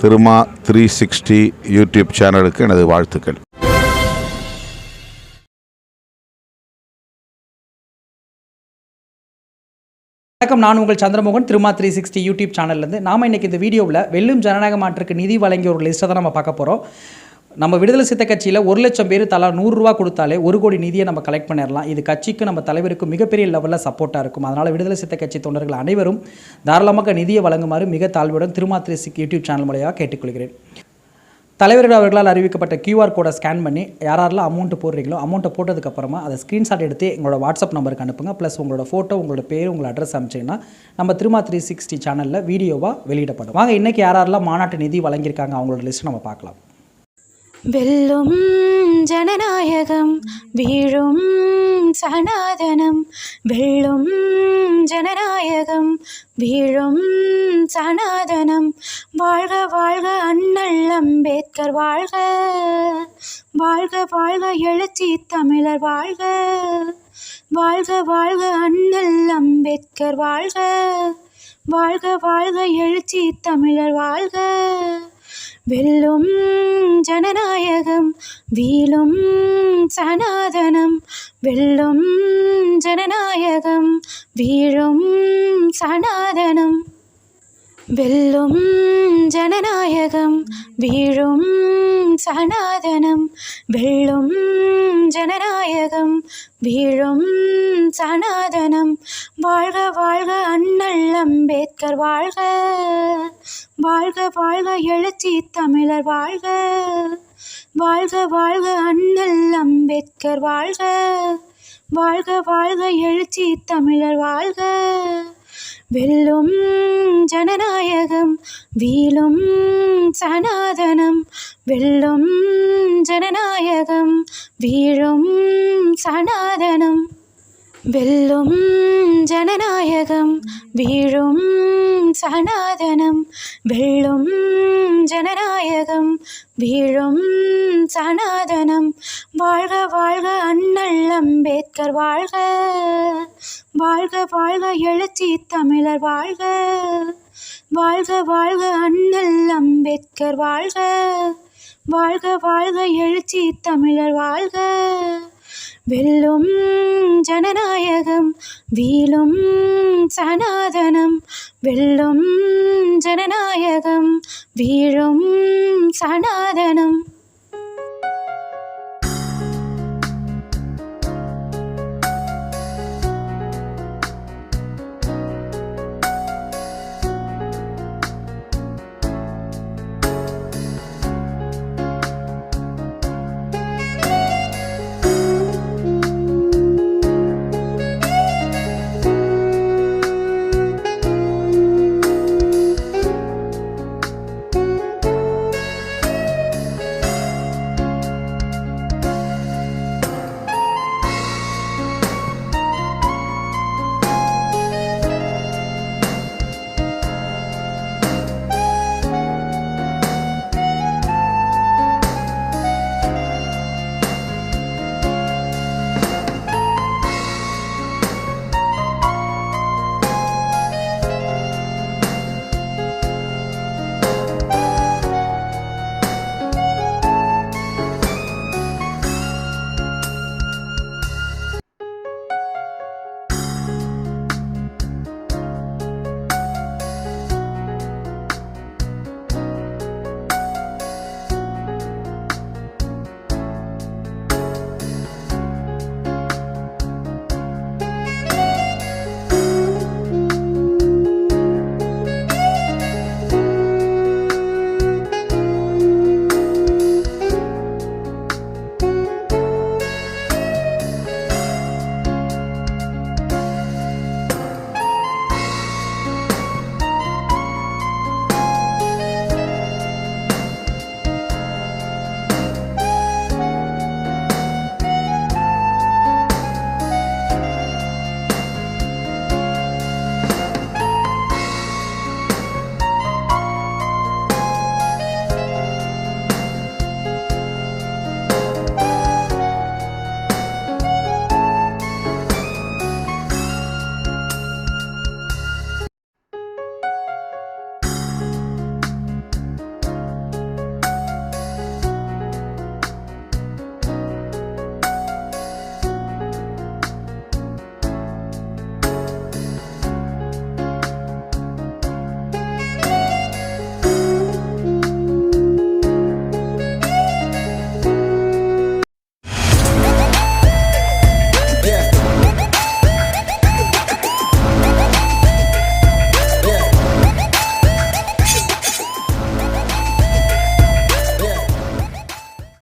Thiruma 360 YouTube சேனலுக்கு எனது வாழ்த்துக்கள். வணக்கம், நான் உங்கள் சந்திரமோகன். திருமா 360 யூடியூப் சேனல்லேருந்து நாம் இன்றைக்கி இந்த வீடியோவில் வெல்லும் ஜனநாயக மாற்றுக்கு நிதி வழங்கிய ஒரு லிஸ்ட்டை தான் நம்ம பார்க்க போகிறோம். நம்ம விடுதலை சித்த கட்சியில் 1,00,000 பேர் தலா 100 ரூபா கொடுத்தாலே 1 கோடி நிதியை நம்ம கலெக்ட் பண்ணிடலாம். இது கட்சிக்கு நம்ம தலைவருக்கும் மிகப்பெரிய லெவலில் சப்போர்ட்டாக இருக்கும். அதனால் விடுதலை சித்த கட்சி தொண்டர்கள் அனைவரும் தாராளமாக நிதியை வழங்குமாறு மிக தாழ்வுடன் திருமா 360 யூடியூப் சேனல் மூலமாக கேட்டுக்கொள்கிறேன். தலைவர்கள் அவர்களால் அறிவிக்கப்பட்ட QR கோடை ஸ்கேன் பண்ணி யாரெல்லாம் அமௌண்ட்டு போடுறீங்களோ அமௌண்ட்டை போட்டதுக்கப்புறமா அதை ஸ்க்ரீன்ஷாட் எடுத்து எங்களோட வாட்ஸ்அப் நம்பருக்கு அனுப்புங்க. ப்ளஸ் உங்களோட ஃபோட்டோ, உங்களோட பேர், உங்களோட அட்ரஸ் அனுப்பிச்சிங்கன்னா நம்ம திருமா 360 சேனலில் வீடியோவாக வெளியிடப்படும். வாங்க இன்றைக்கி யாரெல்லாம் மாநாட்டு நிதி வழங்கியிருக்காங்க அவங்களோட லிஸ்ட் நம்ம பார்க்கலாம். வெல்லும் ஜனநாயகம், வீழும் சனாதனம். வெல்லும் ஜனநாயகம், வீழும் சனாதனம். வாழ்க வாழ்க அண்ணல் அம்பேத்கர் வாழ்க. வாழ்க வாழ்க எழுச்சி தமிழர் வாழ்க. வாழ்க வாழ்க அண்ணல் அம்பேத்கர் வாழ்க. வாழ்க வாழ்க எழுச்சி தமிழர் வாழ்க. வெல்லும் ஜனநாயகம், வீழும் சனாதனம். வெல்லும் ஜனநாயகம், வீழும் சனாதனம். வெல்லும் ஜனநாயகம், வீழும் சனாதனம். வெல்லும் ஜனநாயகம், வீழும் சனாதனம். வாழ்க வாழ்க அண்ணல் அம்பேத்கர் வாழ்க. வாழ்க வாழ்க எழுச்சி தமிழர் வாழ்க. வாழ்க வாழ்க அண்ணல் அம்பேத்கர் வாழ்க. வாழ்க வாழ்க எழுச்சி தமிழர் வாழ்க. வெல்லும் ஜனநாயகம், வீழும் சனாதனம். வெல்லும் ஜனநாயகம், வீழும் சனாதனம். வெல்லும் ஜனநாயகம், வீழும் சனாதனம். வெல்லும் ஜனநாயகம், வீழும் சனாதனம். வாழ்க வாழ்க அண்ணல் அம்பேத்கர் வாழ்க. வாழ்க வாழ்க எழுச்சி தமிழர் வாழ்க. வாழ்க வாழ்க அண்ணல் அம்பேத்கர் வாழ்க. வாழ்க வாழ்க எழுச்சி தமிழர் வாழ்க. வெல்லும் ஜனநாயகம், வீழும் சனாதனம். வெல்லும் ஜனநாயகம், வீழும் சனாதனம்.